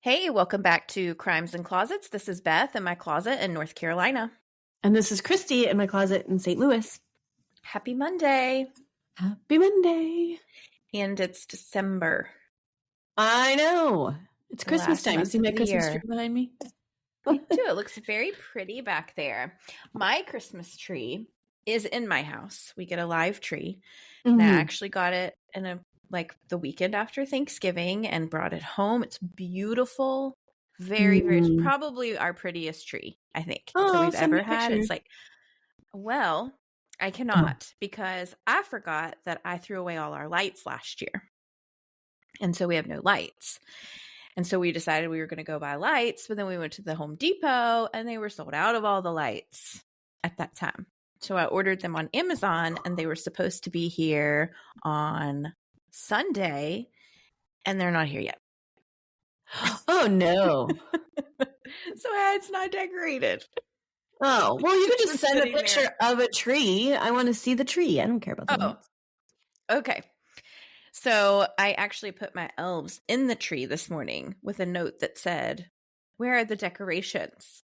Hey, welcome back to Crimes and Closets. This is Beth in my closet in North Carolina. And this is Christy in my closet in St. Louis. Happy Monday. Happy Monday. And it's December. I know. It's The Christmas last time. You month see of my the Christmas year. tree behind me? Me too. It looks very pretty back there. My Christmas tree is in my house. We get a live tree. And I actually got it in the weekend after Thanksgiving and brought it home. It's beautiful. Very, very, it's probably our prettiest tree, I think, that we've send me ever a had. picture. It's like, well, I cannot because I forgot that I threw away all our lights last year. And so we have no lights. And so we decided we were going to go buy lights, but then we went to the Home Depot and they were sold out of all the lights at that time. So I ordered them on Amazon and they were supposed to be here on Sunday and they're not here yet. Oh, no. So it's not decorated. Oh, well, you could just send a Sitting picture there. of a tree. I want to see the tree. I don't care about the lights. Okay. So I actually put my elves in the tree this morning with a note that said, "Where are the decorations?"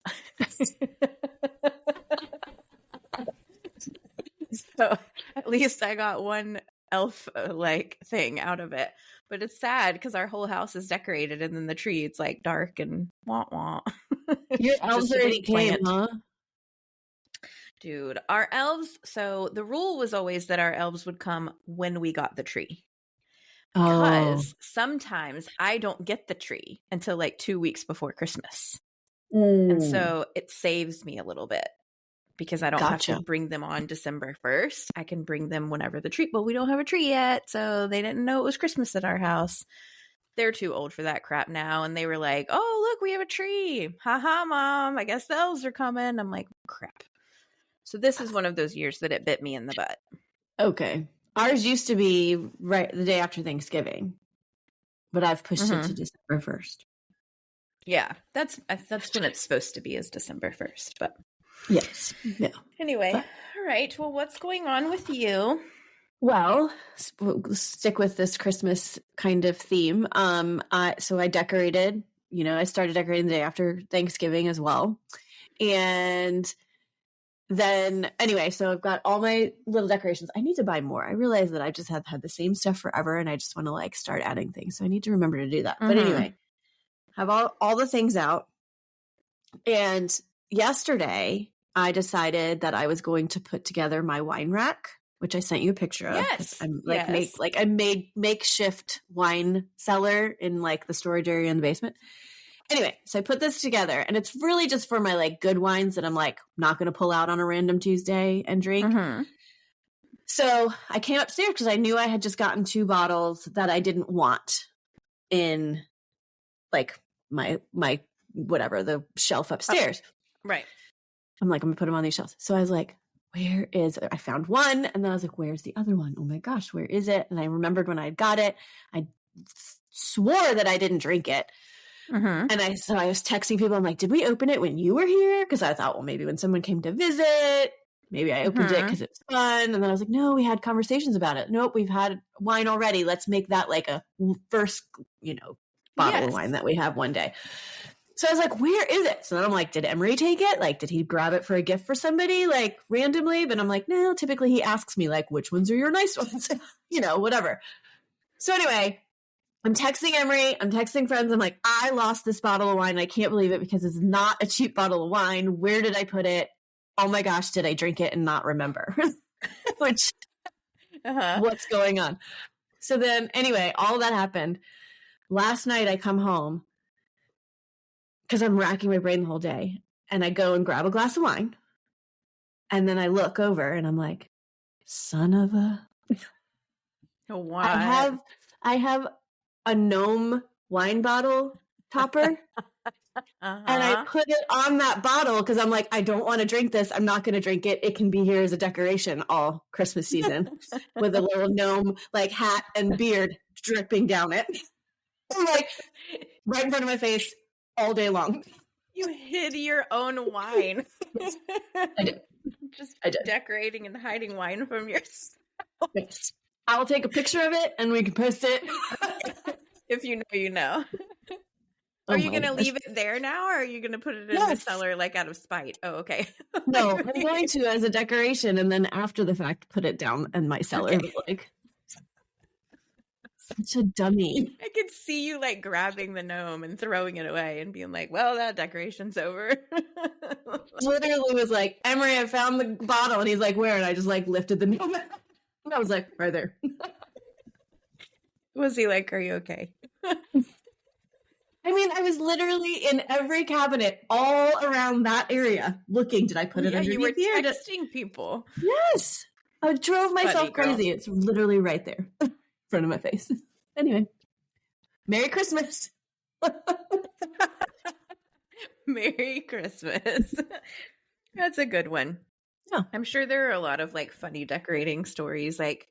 So at least I got one elf thing out of it. But it's sad because our whole house is decorated and then the tree, it's like dark and wah-wah. Your elves Just a already big came, plant. huh? Dude, our elves, so the rule was always that our elves would come when we got the tree. Because sometimes I don't get the tree until 2 weeks before Christmas. And so it saves me a little bit because I don't have to bring them on December 1st. I can bring them whenever the tree, well, we don't have a tree yet. So they didn't know it was Christmas at our house. They're too old for that crap now. And they were like, "Oh, look, we have a tree. Haha, Mom. I guess the elves are coming." I'm like, crap. So this is one of those years that it bit me in the butt. Okay. Ours used to be right the day after Thanksgiving, but I've pushed it to December 1st. Yeah, that's when it's supposed to be, is December 1st. But yes, yeah. Anyway, all right. Well, what's going on with you? Well, we'll stick with this Christmas kind of theme. So I decorated. I started decorating the day after Thanksgiving as well, and then anyway, so I've got all my little decorations. I need to buy more. I realize that I just have had the same stuff forever and I just want to start adding things. So I need to remember to do that. But anyway, have all the things out. And yesterday I decided that I was going to put together my wine rack, which I sent you a picture of. Yes. I'm I made makeshift wine cellar in the storage area in the basement. Anyway, so I put this together, and it's really just for my good wines that I'm not going to pull out on a random Tuesday and drink. So I came upstairs because I knew I had just gotten 2 bottles that I didn't want in my whatever, the shelf upstairs. Right. I'm going to put them on these shelves. So I was like, where is it? I found one, and then I was like, where's the other one? Oh my gosh, where is it? And I remembered when I got it, I swore that I didn't drink it. And I was texting people. I'm like, did we open it when you were here? Because I thought, well, maybe when someone came to visit, maybe I opened it because it's fun. And then I was like, no, we had conversations about it. Nope, we've had wine already. Let's make that a first, bottle of wine that we have one day. So I was like, where is it? So then I'm like, did Emery take it? Did he grab it for a gift for somebody, randomly? But I'm like, no, typically he asks me, which ones are your nice ones? Whatever. So anyway, I'm texting Emery. I'm texting friends. I'm like, I lost this bottle of wine. I can't believe it because it's not a cheap bottle of wine. Where did I put it? Oh my gosh, did I drink it and not remember? Which, what's going on? So then, anyway, all that happened. Last night I come home because I'm racking my brain the whole day. And I go and grab a glass of wine. And then I look over and I'm like, son of a... What? I have a gnome wine bottle topper. And I put it on that bottle because I'm like, I don't want to drink this. I'm not going to drink it. It can be here as a decoration all Christmas season with a little gnome hat and beard dripping down it. Right in front of my face all day long. You hid your own wine. Yes, I did. I did. Decorating and hiding wine from yourself. Yes. I'll take a picture of it and we can post it. If you know, you know. Are Oh you my going to gosh. leave it there now, or are you going to put it in the Yes. cellar like out of spite? Oh, okay. No, I'm going to as a decoration, and then after the fact, put it down in my cellar. Okay. But, like, such a dummy. I could see you like grabbing the gnome and throwing it away and being like, well, that decoration's over. Literally was like, Emery, I found the bottle. And he's like, where? And I just like lifted the gnome. And I was like, right there. Was he like, are you okay? I mean, I was literally in every cabinet all around that area looking. Did I put it underneath you were here? texting people. Yes. I drove myself Funny girl. crazy. It's literally right there in front of my face. Anyway, Merry Christmas. Merry Christmas. That's a good one. Yeah. I'm sure there are a lot of like funny decorating stories. Like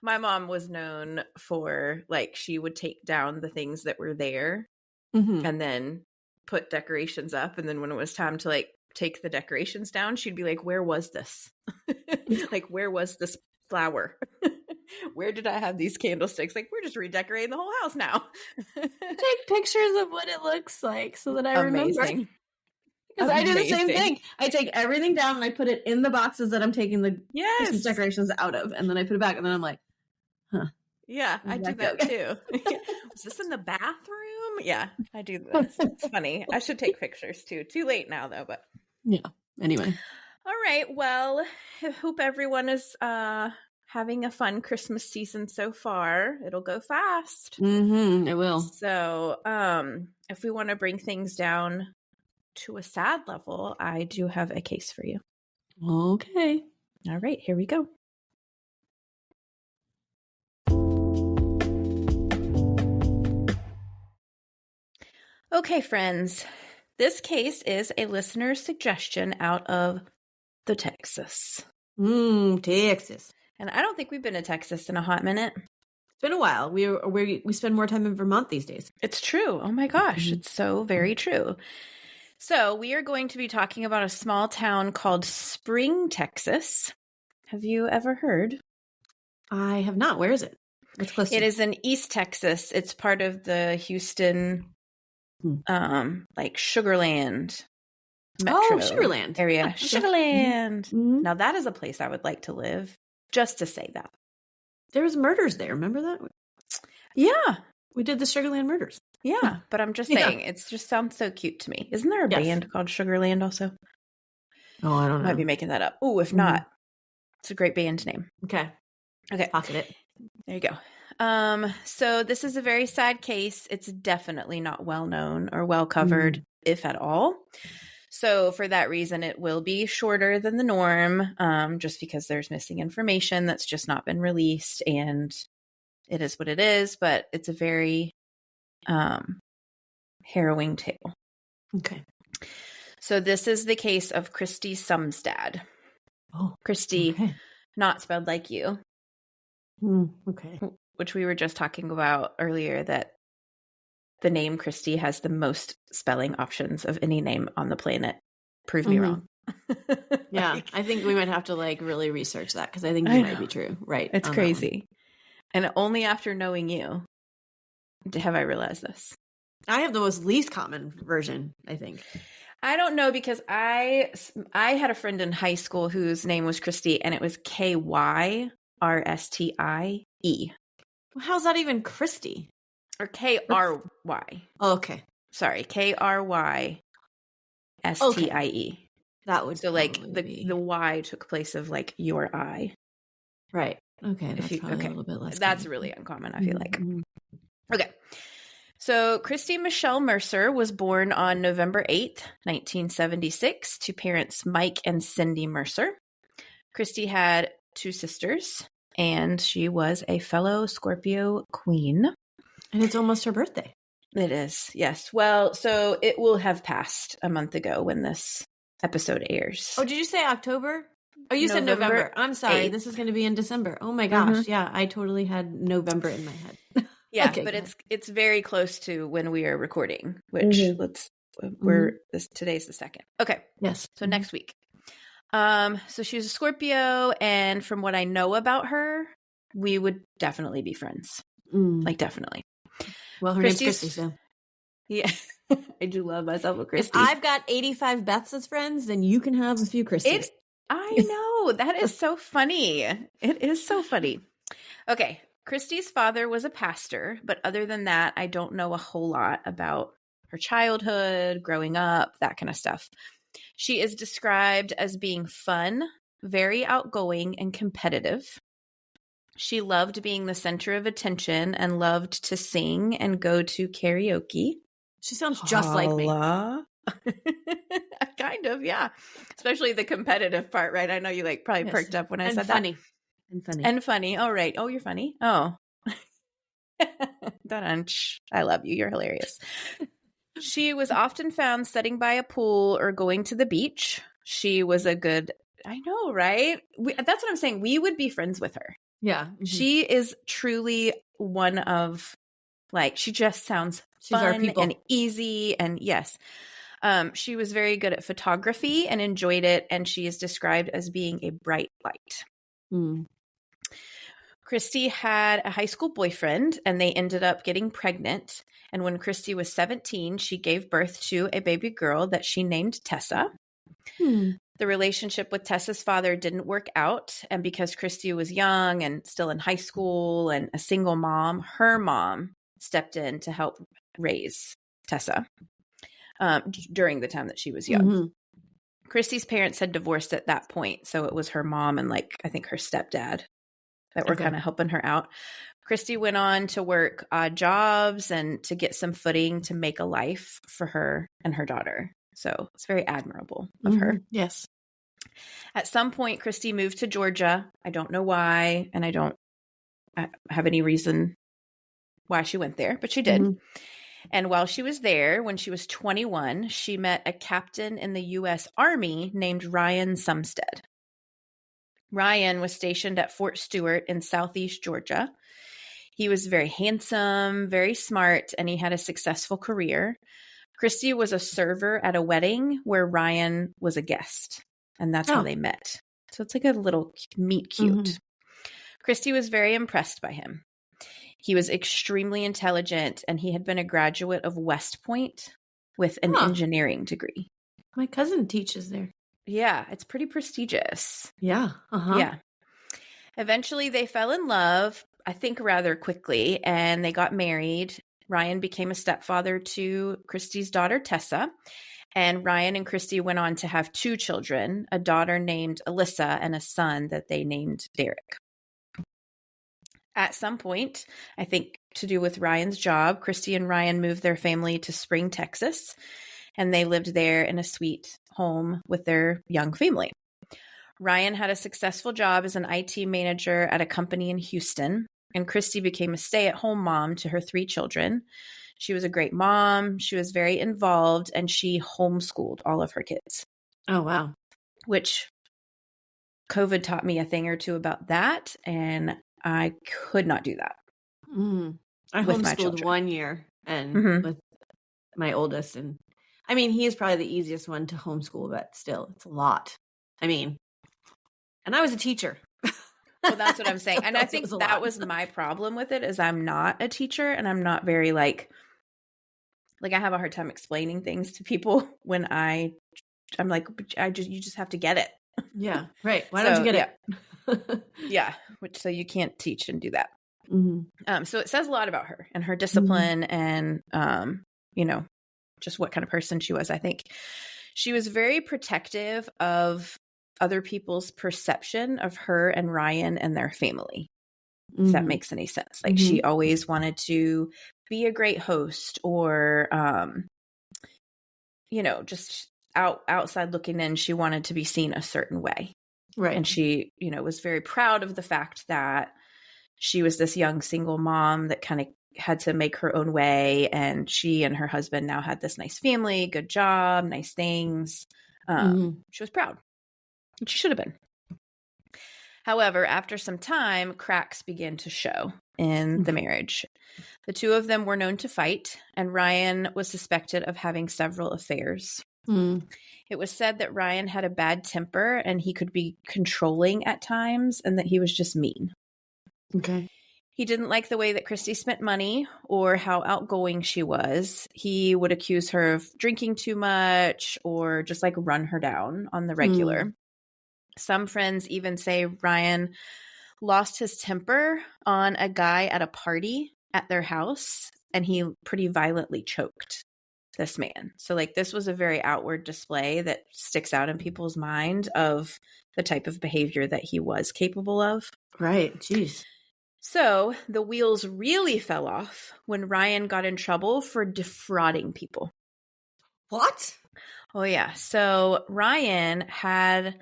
my mom was known for like she would take down the things that were there and then put decorations up. And then when it was time to like take the decorations down, she'd be like, where was this? Like, where was this flower? Where did I have these candlesticks? Like, we're just redecorating the whole house now. Take pictures of what it looks like so that I remember. Amazing. Because I do the same thing. I take everything down and I put it in the boxes that I'm taking the Christmas decorations out of. And then I put it back and then I'm like, huh. Yeah, I do that too. Was this in the bathroom? Yeah, I do this. It's funny. I should take pictures too. Too late now though, but yeah. Anyway. All right. Well, I hope everyone is having a fun Christmas season so far. It'll go fast. It will. So, if we want to bring things down to a sad level, I do have a case for you. Okay. All right, here we go. Okay, friends. This case is a listener's suggestion out of the Texas. Texas. And I don't think we've been to Texas in a hot minute. It's been a while. We spend more time in Vermont these days. It's true. Oh my gosh. It's so very true. So we are going to be talking about a small town called Spring, Texas. Have you ever heard? I have not. Where is it? What's close to it? It is in East Texas. It's part of the Houston, like Sugarland metro Sugarland area. Yeah, Sugarland. Now that is a place I would like to live, just to say that. There was murders there. Remember that? Yeah. We did the Sugarland murders. Yeah, but I'm just saying, it just sounds so cute to me. Isn't there a band called Sugarland also? Oh, I don't know. Might be making that up. Oh, if not, it's a great band name. Okay. Pocket it. There you go. So this is a very sad case. It's definitely not well known or well covered, if at all. So for that reason, it will be shorter than the norm, just because there's missing information that's just not been released, and it is what it is. But it's a very harrowing tale. Okay. So this is the case of Christie Sumstad. Oh, Christie, not spelled like you. Okay. Which we were just talking about earlier, that the name Christie has the most spelling options of any name on the planet. Prove me wrong. Yeah, I think we might have to like really research that, because I think it might be true. Right. It's crazy. And only after knowing you have I realized this. I have the most least common version, I think. I don't know, because I had a friend in high school whose name was Christie, and it was Krystie. Well, how's that even Christie? Or Kry. Oh, okay. Sorry, Krystie. Okay. That would so like the Y took place of like your I. Right. Okay. That's probably a little bit less. That's really uncommon, I feel like. Okay. So Christie Michelle Mercer was born on November 8th, 1976, to parents Mike and Cindy Mercer. Christie had 2 sisters, and she was a fellow Scorpio queen. And it's almost her birthday. It is, yes. Well, so it will have passed a month ago when this episode airs. Oh, did you say October? Oh, you said November. I'm sorry. 8th. This is going to be in December. Oh my gosh. Yeah, I totally had November in my head. Yeah, okay, but it's very close to when we are recording, which today's the 2nd. Okay. Yes. So next week. So she's a Scorpio, and from what I know about her, we would definitely be friends. Like, definitely. Well, her name's Christie, so. Yeah. I do love myself a If Christie. I've got 85 Beths as friends, then you can have a few Christies. I know. That is so funny. It is so funny. Okay. Christie's father was a pastor, but other than that, I don't know a whole lot about her childhood, growing up, that kind of stuff. She is described as being fun, very outgoing, and competitive. She loved being the center of attention and loved to sing and go to karaoke. She sounds just like me. Kind of, yeah. Especially the competitive part, right? I know you like probably perked up when I said funny. that. And funny. And funny. Oh, right. Oh, you're funny. Oh. Dun-dun. I love you. You're hilarious. She was often found sitting by a pool or going to the beach. She was a good, I know, right? That's what I'm saying. We would be friends with her. Yeah. Mm-hmm. She is truly one of, like, she just sounds She's our fun people. and easy. And yes, she was very good at photography and enjoyed it. And she is described as being a bright light. Mm. Christie had a high school boyfriend and they ended up getting pregnant. And when Christie was 17, she gave birth to a baby girl that she named Tessa. The relationship with Tessa's father didn't work out. And because Christie was young and still in high school and a single mom, her mom stepped in to help raise Tessa during the time that she was young. Mm-hmm. Christie's parents had divorced at that point. So it was her mom and I think her stepdad that were kind of helping her out. Christie went on to work odd jobs and to get some footing to make a life for her and her daughter. So it's very admirable of her. Yes. At some point, Christie moved to Georgia. I don't know why, and I don't have any reason why she went there, but she did. Mm-hmm. And while she was there, when she was 21, she met a captain in the U.S. Army named Ryan Sumstad. Ryan was stationed at Fort Stewart in southeast Georgia. He was very handsome, very smart, and he had a successful career. Christie was a server at a wedding where Ryan was a guest, and that's how they met. So it's like a little meet cute. Mm-hmm. Christie was very impressed by him. He was extremely intelligent, and he had been a graduate of West Point with an engineering degree. My cousin teaches there. Yeah, it's pretty prestigious. Yeah. Uh-huh. Yeah. Eventually, they fell in love, I think rather quickly, and they got married. Ryan became a stepfather to Christie's daughter, Tessa, and Ryan and Christie went on to have 2 children, a daughter named Alyssa and a son that they named Derek. At some point, I think to do with Ryan's job, Christie and Ryan moved their family to Spring, Texas, and they lived there in a sweet home with their young family. Ryan had a successful job as an IT manager at a company in Houston, and Christie became a stay-at-home mom to her 3 children. She was a great mom. She was very involved, and she homeschooled all of her kids. Oh, wow. Which COVID taught me a thing or two about that, and I could not do that. I homeschooled 1 year and with my oldest. And I mean, he is probably the easiest one to homeschool, but still, it's a lot. I mean, and I was a teacher. Well, that's what I'm saying. And I think that was my problem with it is I'm not a teacher and I'm not very like I have a hard time explaining things to people when I'm like, you just have to get it. Yeah. Right. Why don't you get it? Yeah. So you can't teach and do that. Mm-hmm. So it says a lot about her and her discipline and, just what kind of person she was. I think she was very protective of other people's perception of her and Ryan and their family. If that makes any sense. Like she always wanted to be a great host or, just outside looking in, she wanted to be seen a certain way. Right. And she, was very proud of the fact that she was this young single mom that kind of had to make her own way. And she and her husband now had this nice family, good job, nice things. She was proud. And she should have been. However, after some time, cracks began to show in the marriage. The 2 of them were known to fight, and Ryan was suspected of having several affairs. It was said that Ryan had a bad temper and he could be controlling at times and that he was just mean. Okay. He didn't like the way that Christie spent money or how outgoing she was. He would accuse her of drinking too much or just like run her down on the regular. Some friends even say Ryan lost his temper on a guy at a party at their house, and he pretty violently choked this man. So like this was a very outward display that sticks out in people's mind of the type of behavior that he was capable of. Right. Jeez. So the wheels really fell off when Ryan got in trouble for defrauding people. What? Oh, yeah. So Ryan had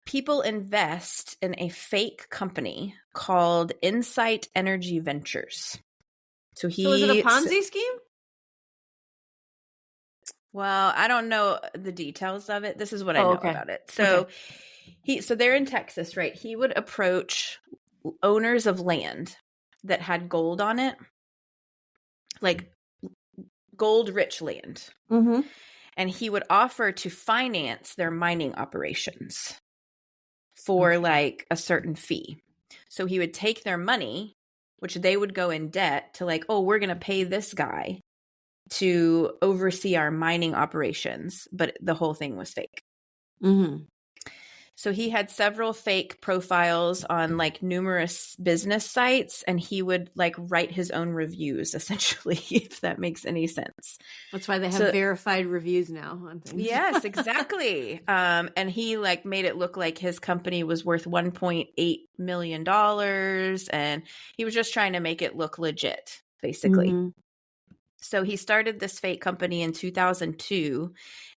people invest in a fake company called Insight Energy Ventures. So was it a Ponzi scheme? Well, I don't know the details of it. This is what I know about it. So so they're in Texas, right? He would approach owners of land that had gold on it, like gold rich land. Mm-hmm. And he would offer to finance their mining operations for like a certain fee. So he would take their money, which they would go in debt to like, oh, we're going to pay this guy to oversee our mining operations. But the whole thing was fake. Mm-hmm. So he had several fake profiles on like numerous business sites, and he would like write his own reviews, essentially, if that makes any sense. That's why they have verified reviews now on things. Yes, exactly. And he like made it look like his company was worth $1.8 million, and he was just trying to make it look legit, basically. Mm-hmm. So he started this fake company in 2002,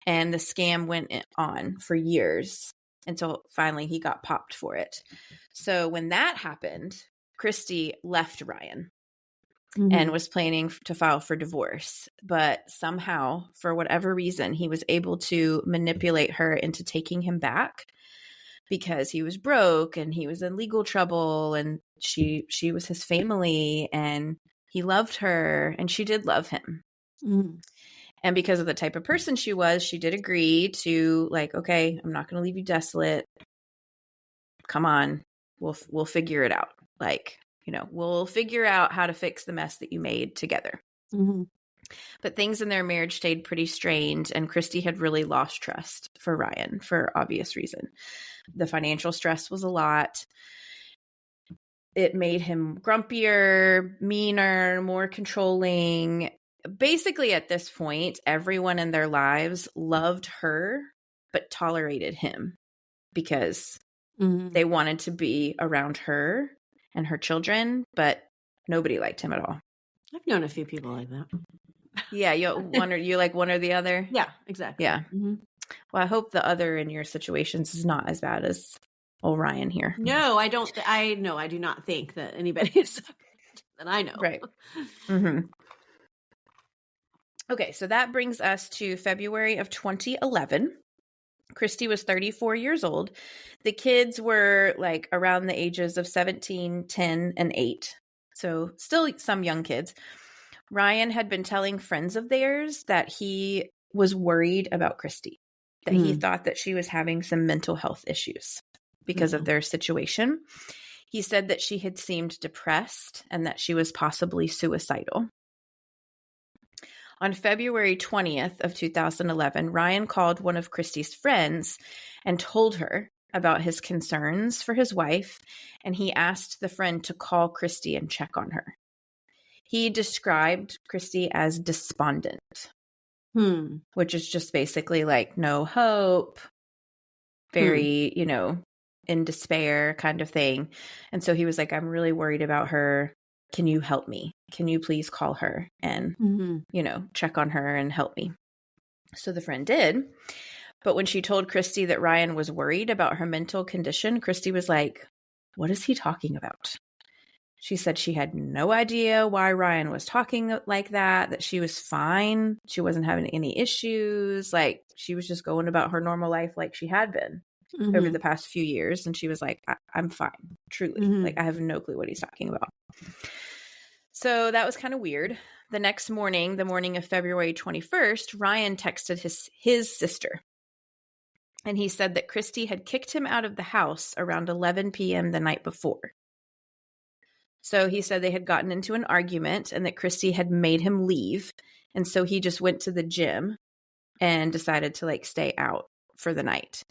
and the scam went on for years until finally he got popped for it. So when that happened, Christie left Ryan and was planning to file for divorce. But somehow, for whatever reason, he was able to manipulate her into taking him back because he was broke and he was in legal trouble, and she was his family, and he loved her, and she did love him. Mm. And because of the type of person she was, she did agree to like, okay, I'm not going to leave you desolate. Come on, we'll figure it out. Like, you know, we'll figure out how to fix the mess that you made together. Mm-hmm. But things in their marriage stayed pretty strained, and Christie had really lost trust for Ryan for obvious reason. The financial stress was a lot. It made him grumpier, meaner, more controlling. Basically, at this point, everyone in their lives loved her, but tolerated him because they wanted to be around her and her children, but nobody liked him at all. I've known a few people like that. Yeah, you like one or the other? Yeah, exactly. Yeah. Mm-hmm. Well, I hope the other in your situations is not as bad as old Ryan here. No, I don't. I do not think that anybody is that I know. Right. Mm-hmm. Okay, so that brings us to February of 2011. Christie was 34 years old. The kids were like around the ages of 17, 10, and 8. So still some young kids. Ryan had been telling friends of theirs that he was worried about Christie, that he thought that she was having some mental health issues because of their situation. He said that she had seemed depressed and that she was possibly suicidal. On February 20th of 2011, Ryan called one of Christie's friends and told her about his concerns for his wife, and he asked the friend to call Christie and check on her. He described Christie as despondent, which is just basically like no hope, very, in despair kind of thing. And so he was like, I'm really worried about her. Can you help me? Can you please call her and, check on her and help me? So the friend did. But when she told Christie that Ryan was worried about her mental condition, Christie was like, what is he talking about? She said she had no idea why Ryan was talking like that she was fine. She wasn't having any issues. Like she was just going about her normal life like she had been over the past few years. And she was like, I'm fine, truly. Like I have no clue what he's talking about. So that was kind of weird. The next morning, the morning of February 21st, Ryan texted his sister. And he said that Christie had kicked him out of the house around 11 p.m. the night before. So he said they had gotten into an argument and that Christie had made him leave. And so he just went to the gym and decided to stay out for the night.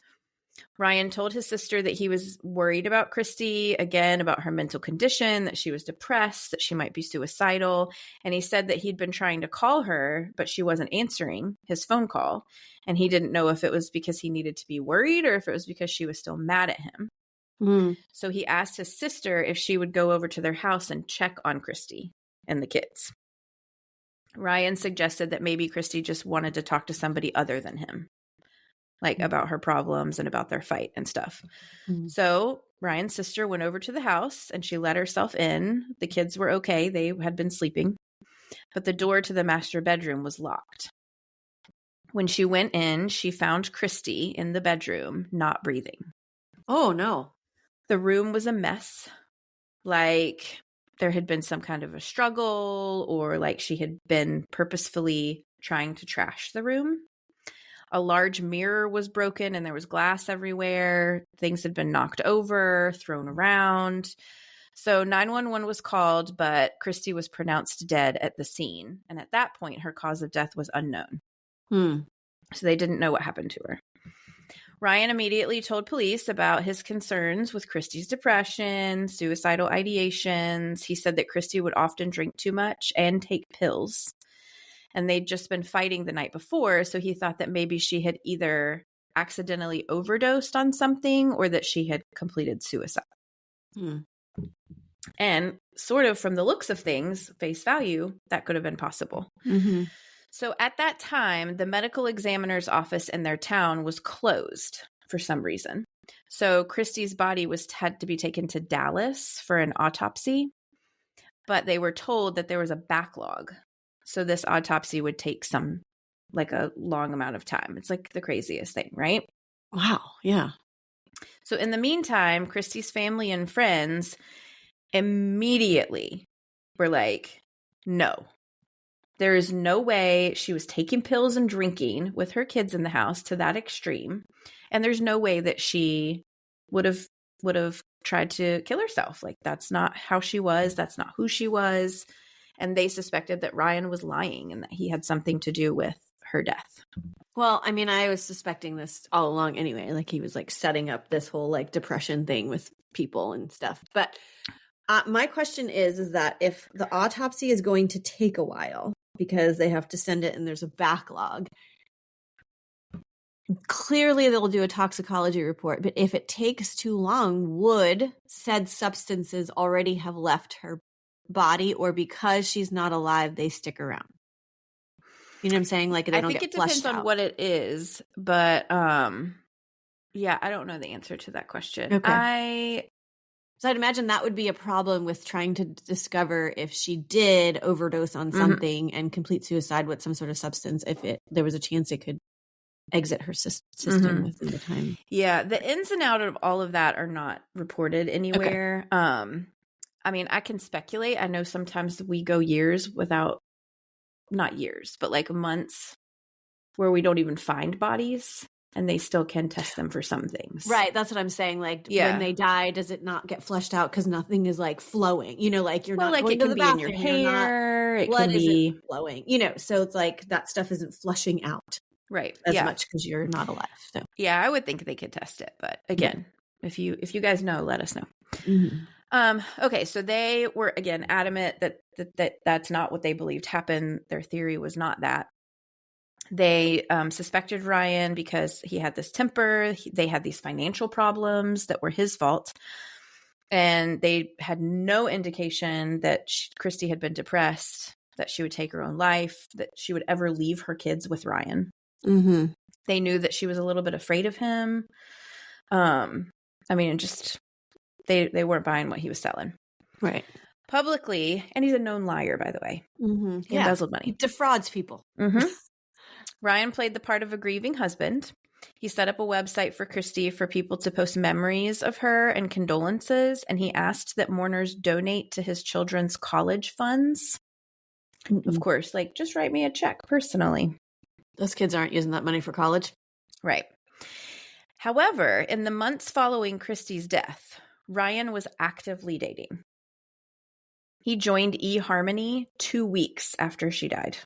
Ryan told his sister that he was worried about Christie, again, about her mental condition, that she was depressed, that she might be suicidal. And he said that he'd been trying to call her, but she wasn't answering his phone call. And he didn't know if it was because he needed to be worried or if it was because she was still mad at him. So he asked his sister if she would go over to their house and check on Christie and the kids. Ryan suggested that maybe Christie just wanted to talk to somebody other than him, about her problems and about their fight and stuff. So Ryan's sister went over to the house and she let herself in. The kids were okay. They had been sleeping, but the door to the master bedroom was locked. When she went in, she found Christie in the bedroom, not breathing. Oh, no. The room was a mess. There had been some kind of a struggle, or she had been purposefully trying to trash the room. A large mirror was broken and there was glass everywhere. Things had been knocked over, thrown around. So 911 was called, but Christie was pronounced dead at the scene. And at that point, her cause of death was unknown. So they didn't know what happened to her. Ryan immediately told police about his concerns with Christie's depression, suicidal ideations. He said that Christie would often drink too much and take pills. And they'd just been fighting the night before, so he thought that maybe she had either accidentally overdosed on something or that she had completed suicide. And sort of from the looks of things, face value, that could have been possible. So at that time, the medical examiner's office in their town was closed for some reason. So Christie's body had to be taken to Dallas for an autopsy, but they were told that there was a backlog. So this autopsy would take a long amount of time. It's the craziest thing, right? Wow. Yeah. So in the meantime, Christie's family and friends immediately were no. There is no way she was taking pills and drinking with her kids in the house to that extreme. And there's no way that she would have tried to kill herself. That's not how she was. That's not who she was. And they suspected that Ryan was lying and that he had something to do with her death. Well, I mean, I was suspecting this all along anyway. He was setting up this whole depression thing with people and stuff. But my question is that if the autopsy is going to take a while because they have to send it and there's a backlog, clearly they'll do a toxicology report. But if it takes too long, would said substances already have left her body, or because she's not alive, they stick around? You know what I'm saying? They don't think get it depends flushed on out. what it is, but yeah, I don't know the answer to that question. Okay. So I'd imagine that would be a problem with trying to discover if she did overdose on something and complete suicide with some sort of substance, if there was a chance it could exit her system within the time. Yeah, the ins and outs of all of that are not reported anywhere. Okay. I mean, I can speculate. I know sometimes we go years without, not years, but months where we don't even find bodies. And they still can test them for some things. Right. That's what I'm saying. When they die, does it not get flushed out because nothing is flowing? You're not going to the bathroom. It can be in your hair. It blood can be isn't flowing. So it's that stuff isn't flushing out. Right. As much because you're not alive. So. Yeah, I would think they could test it. But again, if you guys know, let us know. Okay. So they were, again, adamant that that's not what they believed happened. Their theory was not that. They suspected Ryan because he had this temper. They had these financial problems that were his fault. And they had no indication that Christie had been depressed, that she would take her own life, that she would ever leave her kids with Ryan. They knew that she was a little bit afraid of him. I mean, they weren't buying what he was selling. Right. Publicly, and he's a known liar, by the way. He embezzled money. He defrauds people. Ryan played the part of a grieving husband. He set up a website for Christie for people to post memories of her and condolences, and he asked that mourners donate to his children's college funds. Of course, just write me a check personally. Those kids aren't using that money for college. Right. However, in the months following Christie's death, Ryan was actively dating. He joined eHarmony 2 weeks after she died.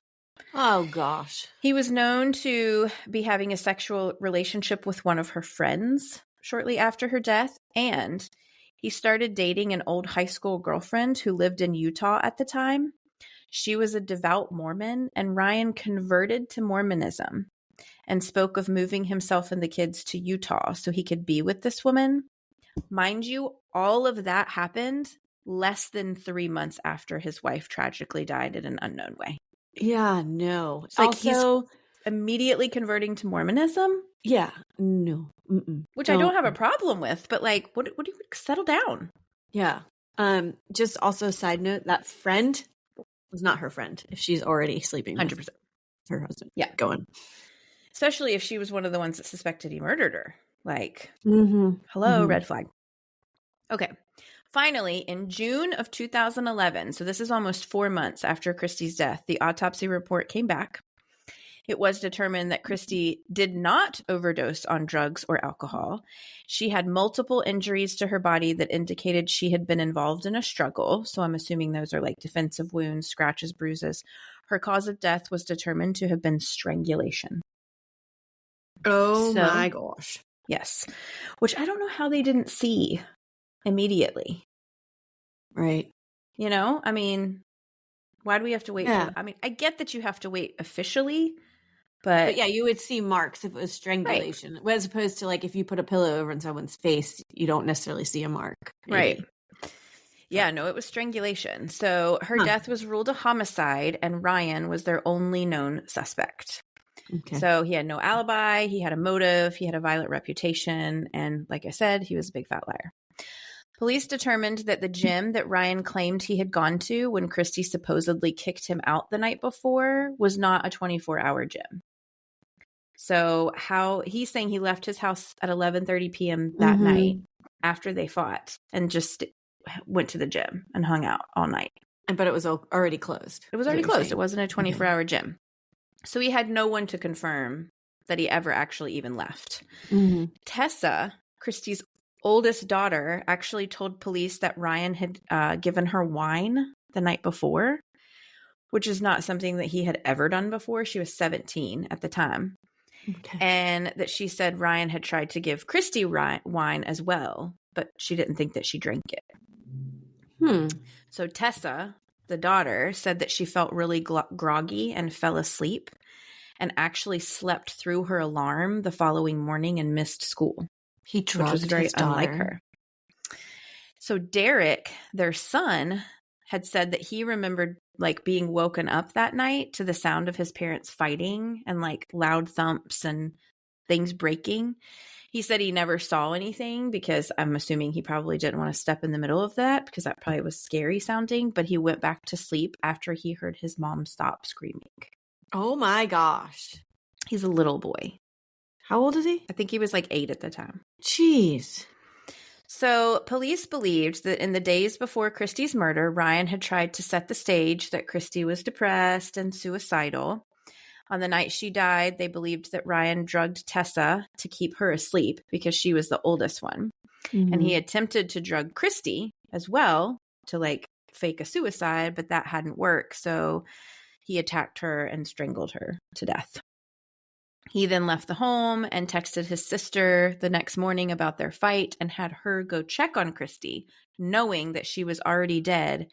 Oh, gosh. He was known to be having a sexual relationship with one of her friends shortly after her death, and he started dating an old high school girlfriend who lived in Utah at the time. She was a devout Mormon, and Ryan converted to Mormonism and spoke of moving himself and the kids to Utah so he could be with this woman. Mind you, all of that happened less than 3 months after his wife tragically died in an unknown way. Yeah, no. It's like Also, he's immediately converting to Mormonism. yeah, no. Which I don't have a problem with, but like, what do you settle down? Yeah. Just also a side note, that friend was not her friend if she's already sleeping 100%. with her husband. Yeah. Going. Especially if she was one of the ones that suspected he murdered her. Like, hello, red flag. Okay. Finally, in June of 2011, so this is almost 4 months after Christie's death, the autopsy report came back. It was determined that Christie did not overdose on drugs or alcohol. She had multiple injuries to her body that indicated she had been involved in a struggle. So I'm assuming those are like defensive wounds, scratches, bruises. Her cause of death was determined to have been strangulation. Oh my gosh. Yes. Which I don't know how they didn't see immediately. Right. You know, I mean, why do we have to wait? Yeah. I mean, I get that you have to wait officially, but yeah, you would see marks if it was strangulation, as opposed to like if you put a pillow over in someone's face, you don't necessarily see a mark. Maybe. Right. Yeah, no, it was strangulation. So her death was ruled a homicide, and Ryan was their only known suspect. Okay. So he had no alibi, he had a motive, he had a violent reputation, and like I said, he was a big fat liar. Police determined that the gym that Ryan claimed he had gone to when Christie supposedly kicked him out the night before was not a 24-hour gym. So he's saying he left his house at 11:30 p.m. that night after they fought and just went to the gym and hung out all night. But it was already closed. It was already closed. It wasn't a 24-hour gym. So he had no one to confirm that he ever actually even left. Tessa, Christie's oldest daughter, actually told police that Ryan had given her wine the night before, which is not something that he had ever done before. She was 17 at the time. Okay. And that she said Ryan had tried to give Christie wine as well, but she didn't think that she drank it. So Tessa, the daughter, said that she felt really groggy and fell asleep and actually slept through her alarm the following morning and missed school. He drugged which was very his daughter. Unlike her. So Derek, their son, had said that he remembered like being woken up that night to the sound of his parents fighting and like loud thumps and things breaking. He said he never saw anything because I'm assuming he probably didn't want to step in the middle of that because that probably was scary sounding, but he went back to sleep after he heard his mom stop screaming. Oh my gosh. He's a little boy. How old is he? I think he was like 8 at the time. Jeez. So police believed that in the days before Christie's murder, Ryan had tried to set the stage that Christie was depressed and suicidal. On the night she died, they believed that Ryan drugged Tessa to keep her asleep because she was the oldest one. And he attempted to drug Christie as well to like fake a suicide, but that hadn't worked. So he attacked her and strangled her to death. He then left the home and texted his sister the next morning about their fight and had her go check on Christie, knowing that she was already dead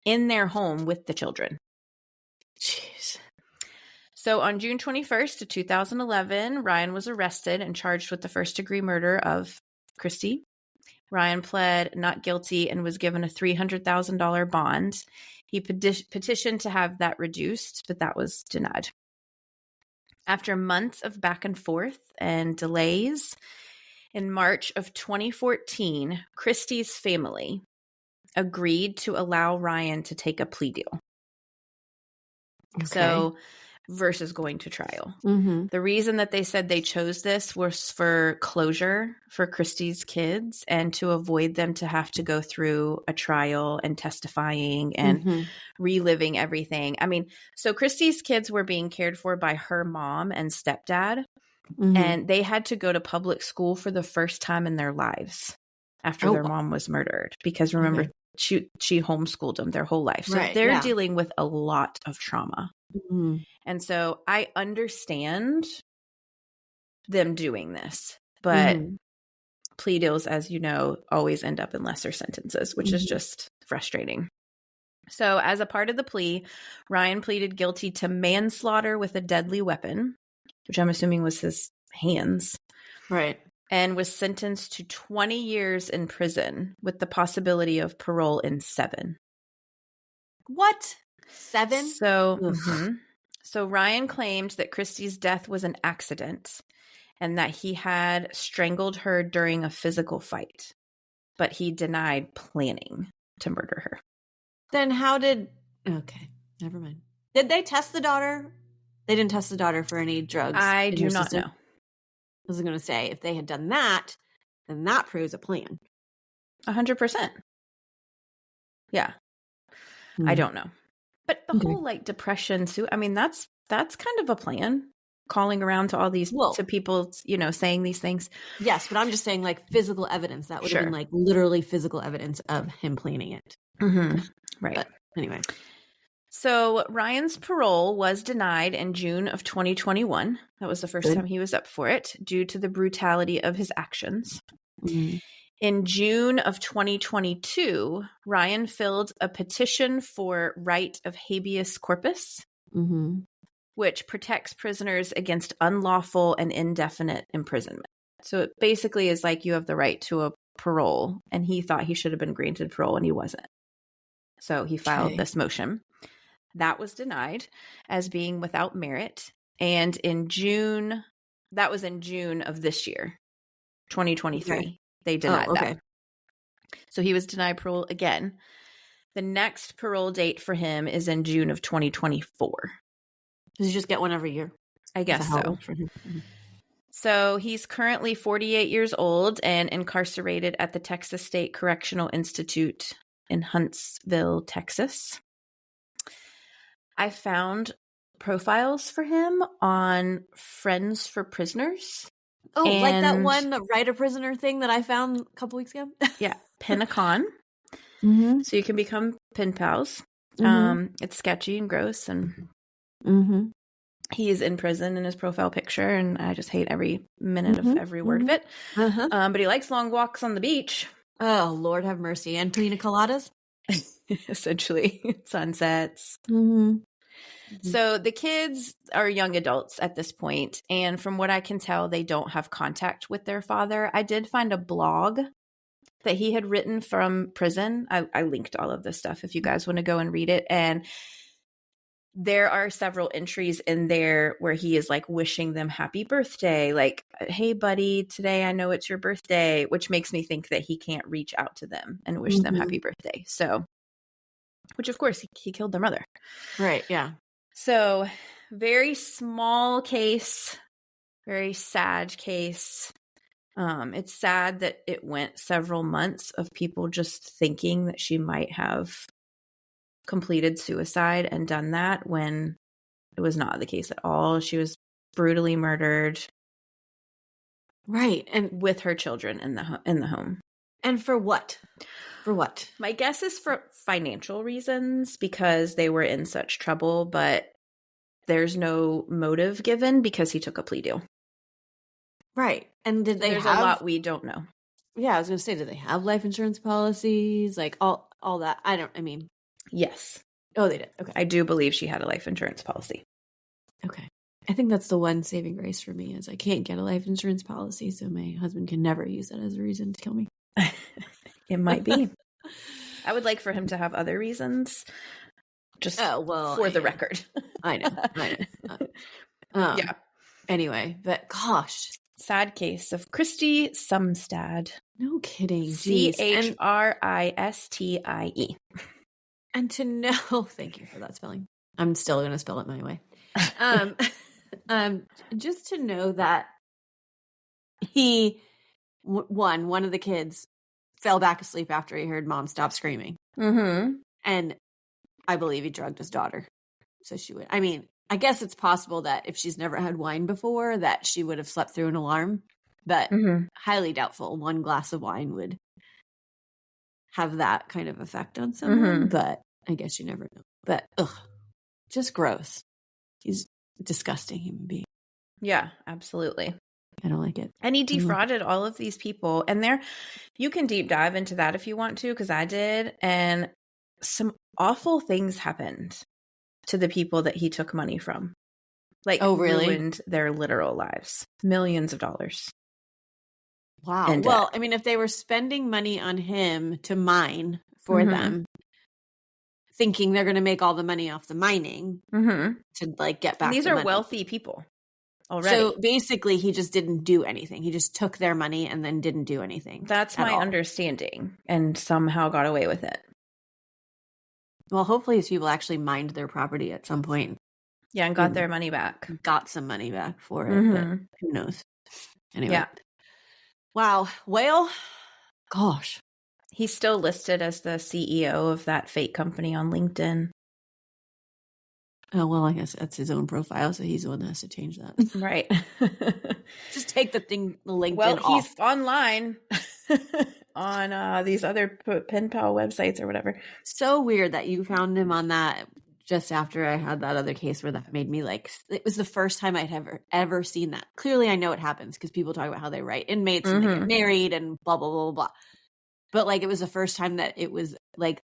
in their home with the children. Jeez. So on June 21st of 2011, Ryan was arrested and charged with the first-degree murder of Christie. Ryan pled not guilty and was given a $300,000 bond. He petitioned to have that reduced, but that was denied. After months of back and forth and delays, in March of 2014, Christie's family agreed to allow Ryan to take a plea deal. Okay. So, versus going to trial. The reason that they said they chose this was for closure for Christie's kids and to avoid them to have to go through a trial and testifying and reliving everything. I mean, so Christie's kids were being cared for by her mom and stepdad, and they had to go to public school for the first time in their lives after their mom was murdered. Because remember, she homeschooled them their whole life. So Right, they're yeah. dealing with a lot of trauma. Mhm. And so I understand them doing this, but Mhm. plea deals, as you know, always end up in lesser sentences, which is Mhm. just frustrating. So as a part of the plea, Ryan pleaded guilty to manslaughter with a deadly weapon, which I'm assuming was his hands, Right. and was sentenced to 20 years in prison with the possibility of parole in 7. What? 7? So, Ugh. so Ryan claimed that Christie's death was an accident and that he had strangled her during a physical fight, but he denied planning to murder her. Then how did... Okay, never mind. Did they test the daughter? They didn't test the daughter for any drugs I in do her not system? know. I was going to say, if they had done that, then that proves a plan. 100%. Yeah. I don't know. But the whole like depression, I mean, that's kind of a plan. Calling around to all these to people, saying these things. Yes, but I'm just saying like physical evidence. That would have been like literally physical evidence of him planning it. Mm-hmm. Right. But anyway. So Ryan's parole was denied in June of 2021. That was the first time he was up for it due to the brutality of his actions. Mm-hmm. In June of 2022, Ryan filled a petition for right of habeas corpus, which protects prisoners against unlawful and indefinite imprisonment. So it basically is like you have the right to a parole, and he thought he should have been granted parole, and he wasn't. So he filed this motion. That was denied as being without merit. And that was in June of this year, 2023. They denied that. So he was denied parole again. The next parole date for him is in June of 2024. Does he just get one every year? I guess so. So he's currently 48 years old and incarcerated at the Texas State Correctional Institute in Huntsville, Texas. I found profiles for him on Friends for Prisoners. Oh, like that one write a prisoner thing that I found a couple weeks ago? Yeah, Pin-a-con. So you can become pen pals. It's sketchy and gross, and he is in prison in his profile picture, and I just hate every minute of every word of it. But he likes long walks on the beach. Oh, Lord have mercy. And pina coladas? Essentially. Sunsets. So the kids are young adults at this point, and from what I can tell, they don't have contact with their father. I did find a blog that he had written from prison. I linked all of this stuff if you guys want to go and read it. And there are several entries in there where he is like wishing them happy birthday, like, hey buddy, today I know it's your birthday, which makes me think that he can't reach out to them and wish them happy birthday. So, which of course he killed their mother. Right. Yeah. So very small case, very sad case. It's sad that it went several months of people just thinking that she might have completed suicide and done that when it was not the case at all. She was brutally murdered. Right. And with her children in the home. And for what? For what? My guess is for financial reasons, because they were in such trouble, but there's no motive given because he took a plea deal. Right. And did they There's have... a lot we don't know. Yeah, I was going to say, did they have life insurance policies? Like all that? Yes. Oh, they did. Okay. I do believe she had a life insurance policy. Okay. I think that's the one saving grace for me is I can't get a life insurance policy, so my husband can never use that as a reason to kill me. It might be. I would like for him to have other reasons. Just for the record. I know. Yeah. Anyway, but gosh. Sad case of Christie Sumstad. No kidding. Christie. And to know, thank you for that spelling. I'm still going to spell it my way. Just to know that he, one of the kids fell back asleep after he heard mom stop screaming. And I believe he drugged his daughter. So she would, I guess it's possible that if she's never had wine before, that she would have slept through an alarm, but highly doubtful one glass of wine would have that kind of effect on someone, but I guess you never know. But just gross. He's a disgusting human being. Yeah, absolutely. I don't like it. And he defrauded all of these people. And you can deep dive into that if you want to, because I did. And some awful things happened to the people that he took money from. Like, ruined their literal lives. Millions of dollars. Wow. Well, I mean, if they were spending money on him to mine for them, thinking they're going to make all the money off the mining to like get back. And these the are money. Wealthy people already. So basically, he just didn't do anything. He just took their money and then didn't do anything. That's my understanding, and somehow got away with it. Well, hopefully, these people actually mined their property at some point. Yeah, and got their money back. Got some money back for it, but who knows? Anyway. Yeah. Wow. Well, gosh. He's still listed as the CEO of that fake company on LinkedIn. Oh, well, I guess that's his own profile, so he's the one that has to change that. Right. Just take the LinkedIn off. Well, he's online on these other pen pal websites or whatever. So weird that you found him on that just after I had that other case where that made me like, it was the first time I'd ever seen that. Clearly, I know it happens because people talk about how they write inmates and they get married and blah, blah, blah, blah, blah. But like, it was the first time that it was like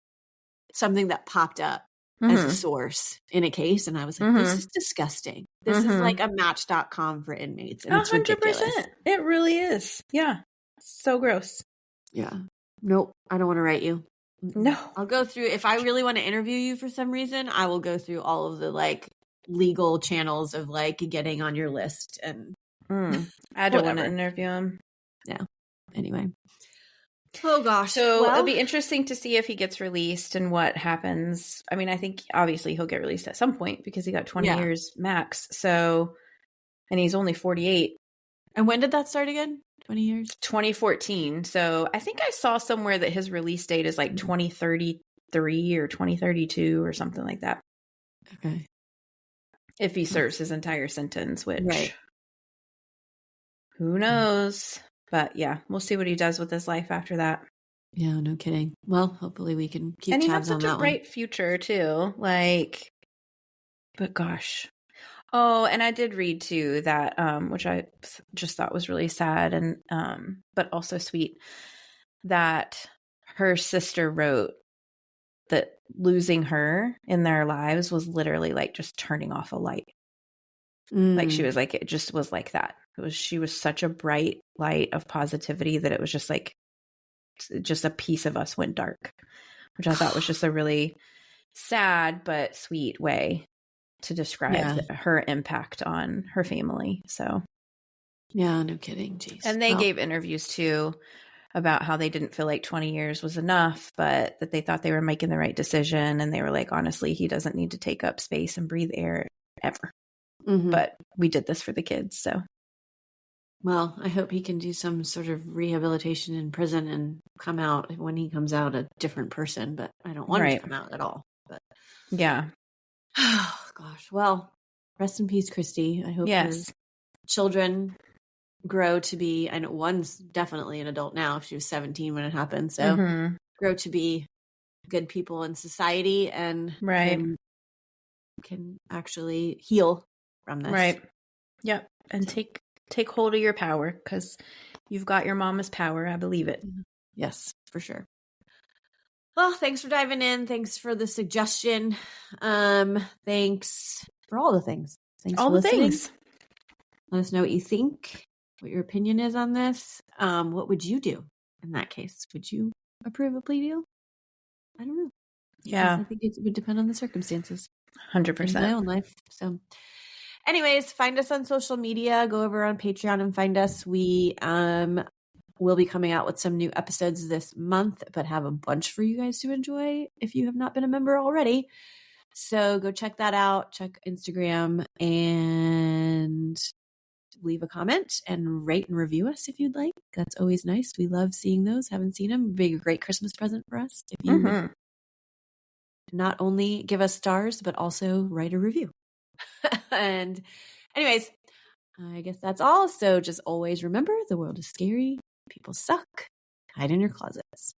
something that popped up as a source in a case. And I was like, this is disgusting. This is like a match.com for inmates. And it's 100%. Ridiculous. It really is. Yeah. So gross. Yeah. Nope. I don't want to write you. No. I'll go through, if I really want to interview you for some reason, I will go through all of the like legal channels of like getting on your list and I don't want to interview him. Yeah. Anyway. Oh gosh. So it'll be interesting to see if he gets released and what happens. I mean, I think obviously he'll get released at some point because he got 20 years max. So, and he's only 48. And when did that start again? 20 years? 2014. So I think I saw somewhere that his release date is like 2033 or 2032 or something like that. Okay. If he serves his entire sentence, which who knows? But yeah, we'll see what he does with his life after that. Yeah, no kidding. Well, hopefully we can keep tabs on that one. And he has such a bright future too. Like, but gosh. Oh, and I did read too that, which I just thought was really sad and, but also sweet, that her sister wrote that losing her in their lives was literally like just turning off a light. Like she was like, it just was like that. She was such a bright light of positivity that it was just like, just a piece of us went dark, which I thought was just a really sad but sweet way to describe her impact on her family. So yeah, no kidding. Jeez. And they gave interviews too about how they didn't feel like 20 years was enough, but that they thought they were making the right decision. And they were like, honestly, he doesn't need to take up space and breathe air ever. But we did this for the kids. So, well, I hope he can do some sort of rehabilitation in prison and come out when he comes out a different person, but I don't want him to come out at all. But yeah. Oh gosh. Well, rest in peace, Christie. I hope your children grow to be, I know one's definitely an adult now. She was 17 when it happened. So grow to be good people in society and can actually heal from this. Right. Yep. And take hold of your power because you've got your mama's power. I believe it. Yes, for sure. Well, thanks for diving in. Thanks for the suggestion. Thanks for all the things. Thanks all for listening. Things. Let us know what you think, what your opinion is on this. What would you do in that case? Would you approve a plea deal? I don't know. Yeah. I think it would depend on the circumstances. 100%. In my own life. So anyways, find us on social media. Go over on Patreon and find us. We will be coming out with some new episodes this month, but have a bunch for you guys to enjoy if you have not been a member already. So go check that out. Check Instagram and leave a comment and rate and review us if you'd like. That's always nice. We love seeing those. Haven't seen them. Be a great Christmas present for us if you not only give us stars, but also write a review. And anyways, I guess that's all. So just always remember, the world is scary. People suck. Hide in your closets.